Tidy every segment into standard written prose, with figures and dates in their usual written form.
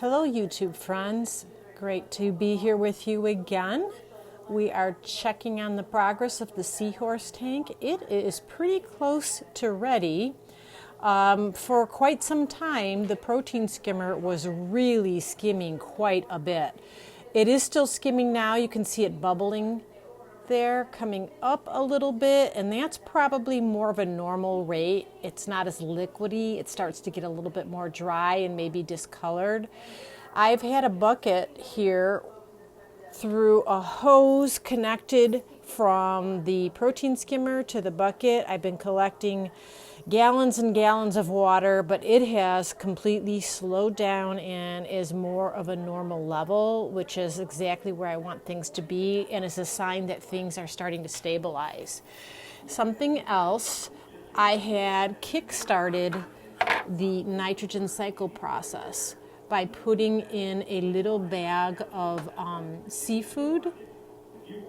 Hello YouTube friends, great to be here with you again. We are checking on the progress of the Seahorse tank. It is pretty close to ready. For quite some time the protein skimmer was really skimming quite a bit. It is still skimming now. You can see it bubbling there, coming up a little bit, and that's probably more of a normal rate. It's not as liquidy. It starts to get a little bit more dry and maybe discolored. I've had a bucket here through a hose connected from the protein skimmer to the bucket. I've been collecting gallons and gallons of water, but it has completely slowed down and is more of a normal level, which is exactly where I want things to be and is a sign that things are starting to stabilize. Something else, I had kick-started the nitrogen cycle process by putting in a little bag of seafood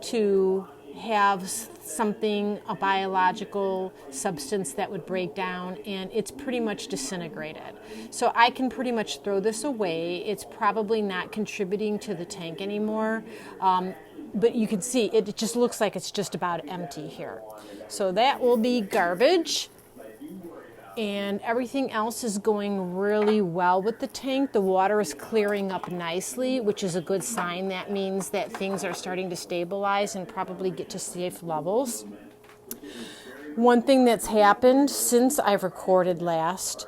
to have something, a biological substance that would break down, and it's pretty much disintegrated. So I can pretty much throw this away. It's probably not contributing to the tank anymore, but you can see it just looks like it's just about empty here. So that will be garbage. And everything else is going really well with the tank. The water is clearing up nicely, which is a good sign. That means that things are starting to stabilize and probably get to safe levels. One thing that's happened since I've recorded last,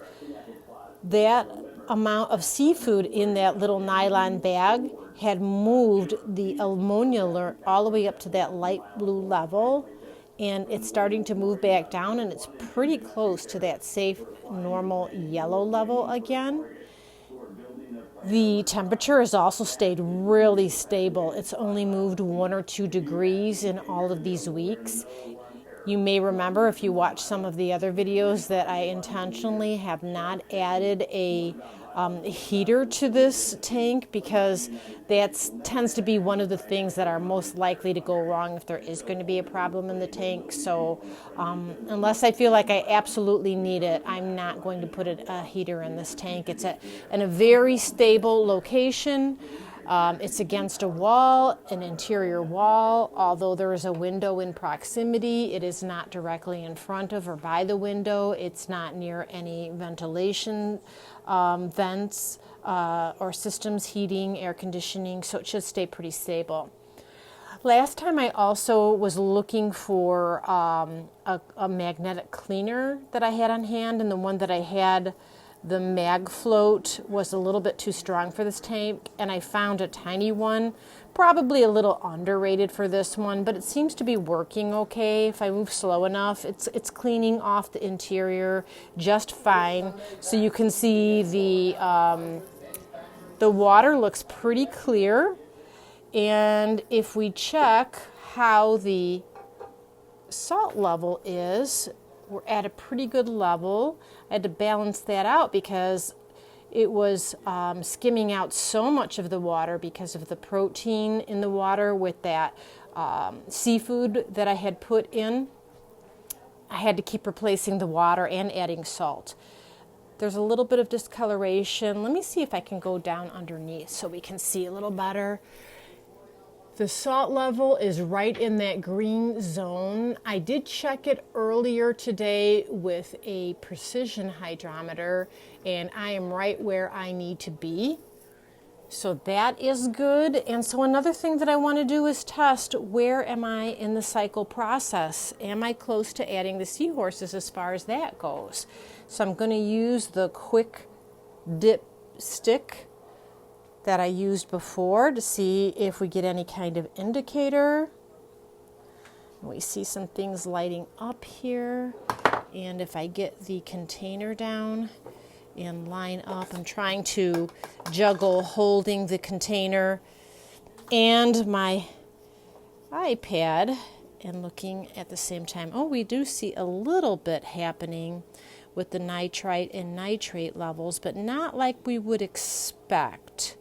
that amount of seafood in that little nylon bag had moved the ammonia alert all the way up to that light blue level. And it's starting to move back down, and it's pretty close to that safe, normal yellow level again. The temperature has also stayed really stable. It's only moved 1 or 2 degrees in all of these weeks. You may remember, if you watch some of the other videos, that I intentionally have not added a heater to this tank, because that tends to be one of the things that are most likely to go wrong if there is going to be a problem in the tank. So unless I feel like I absolutely need it, I'm not going to put a heater in this tank. It's in a very stable location. It's against a wall, an interior wall. Although there is a window in proximity, it is not directly in front of or by the window. It's not near any ventilation vents or systems, heating, air conditioning, so it should stay pretty stable. Last time I also was looking for a magnetic cleaner that I had on hand, and the one that I had, the mag float, was a little bit too strong for this tank, and I found a tiny one, probably a little underrated for this one, but it seems to be working okay. If I move slow enough, it's cleaning off the interior just fine. So you can see the water looks pretty clear, and if we check how the salt level is, we're at a pretty good level. I had to balance that out because it was skimming out so much of the water because of the protein in the water with that seafood that I had put in. I had to keep replacing the water and adding salt. There's a little bit of discoloration. Let me see if I can go down underneath so we can see a little better. The salt level is right in that green zone. I did check it earlier today with a precision hydrometer, and I am right where I need to be. So that is good. And so another thing that I want to do is test, where am I in the cycle process? Am I close to adding the seahorses as far as that goes? So I'm going to use the quick dip stick that I used before to see if we get any kind of indicator. We see some things lighting up here, and if I get the container down and line up, I'm trying to juggle holding the container and my iPad and looking at the same time. Oh, we do see a little bit happening with the nitrite and nitrate levels, but not like we would expect.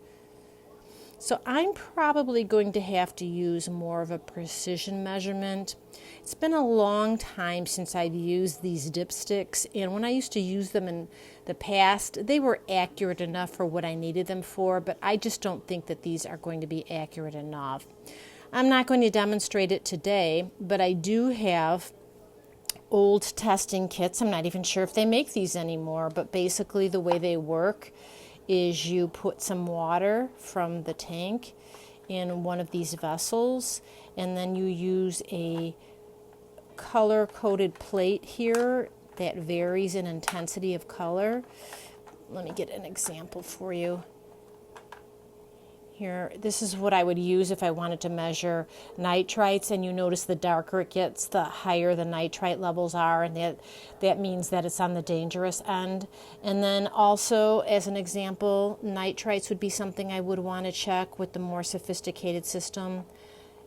So I'm probably going to have to use more of a precision measurement. It's been a long time since I've used these dipsticks, and when I used to use them in the past, they were accurate enough for what I needed them for, but I just don't think that these are going to be accurate enough. I'm not going to demonstrate it today, but I do have old testing kits. I'm not even sure if they make these anymore, but basically the way they work is you put some water from the tank in one of these vessels, and then you use a color-coded plate here that varies in intensity of color. Let me get an example for you. Here, this is what I would use if I wanted to measure nitrites, and you notice the darker it gets, the higher the nitrite levels are, and that means that it's on the dangerous end. And then also, as an example, nitrites would be something I would want to check with the more sophisticated system.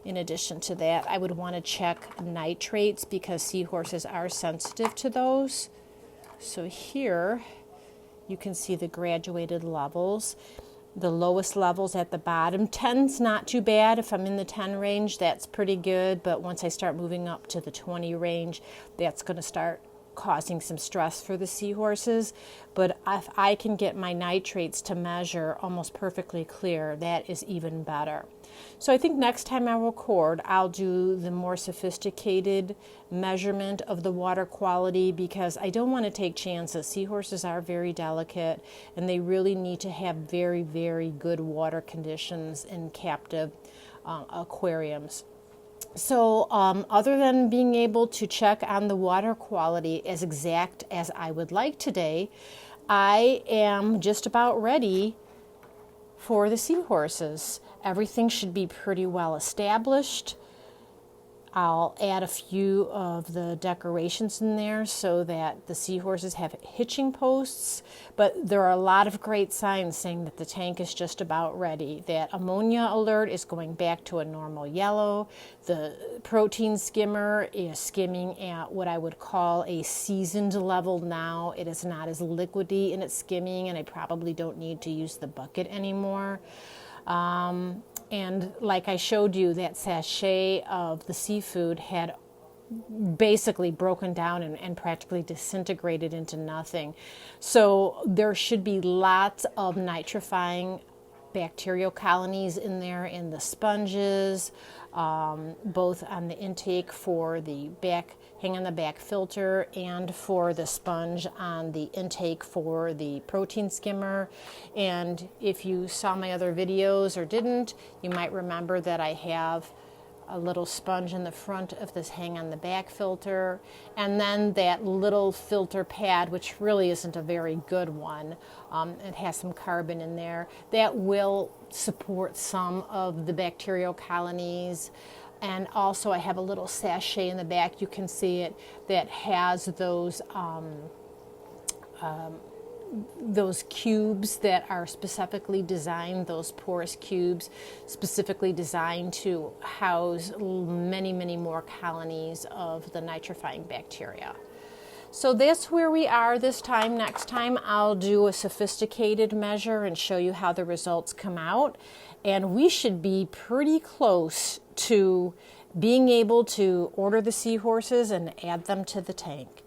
In addition to that, I would want to check nitrates because seahorses are sensitive to those. So here you can see the graduated levels. The lowest levels at the bottom. 10's not too bad. If I'm in the 10 range, that's pretty good. But once I start moving up to the 20 range, that's going to start causing some stress for the seahorses. But if I can get my nitrates to measure almost perfectly clear, that is even better. So I think next time I record, I'll do the more sophisticated measurement of the water quality because I don't want to take chances. Seahorses are very delicate and they really need to have very, very good water conditions in captive aquariums. So other than being able to check on the water quality as exact as I would like today, I am just about ready for the seahorses. Everything should be pretty well established. I'll add a few of the decorations in there so that the seahorses have hitching posts, but there are a lot of great signs saying that the tank is just about ready. That ammonia alert is going back to a normal yellow. The protein skimmer is skimming at what I would call a seasoned level now. It is not as liquidy in its skimming, and I probably don't need to use the bucket anymore. And like I showed you, that sachet of the seafood had basically broken down and practically disintegrated into nothing. So there should be lots of nitrifying bacterial colonies in there in the sponges, both on the intake for the back, hang on the back filter, and for the sponge on the intake for the protein skimmer. And if you saw my other videos or didn't, you might remember that I have a little sponge in the front of this hang on the back filter, and then that little filter pad, which really isn't a very good one. It has some carbon in there that will support some of the bacterial colonies. And also I have a little sachet in the back, you can see it, that has those cubes that are specifically designed, those porous cubes specifically designed to house many, many more colonies of the nitrifying bacteria. So that's where we are this time. Next time I'll do a sophisticated measure and show you how the results come out. And we should be pretty close to being able to order the seahorses and add them to the tank.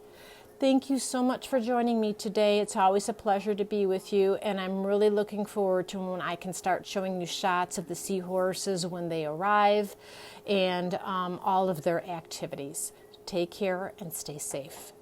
Thank you so much for joining me today. It's always a pleasure to be with you, and I'm really looking forward to when I can start showing you shots of the seahorses when they arrive and all of their activities. Take care and stay safe.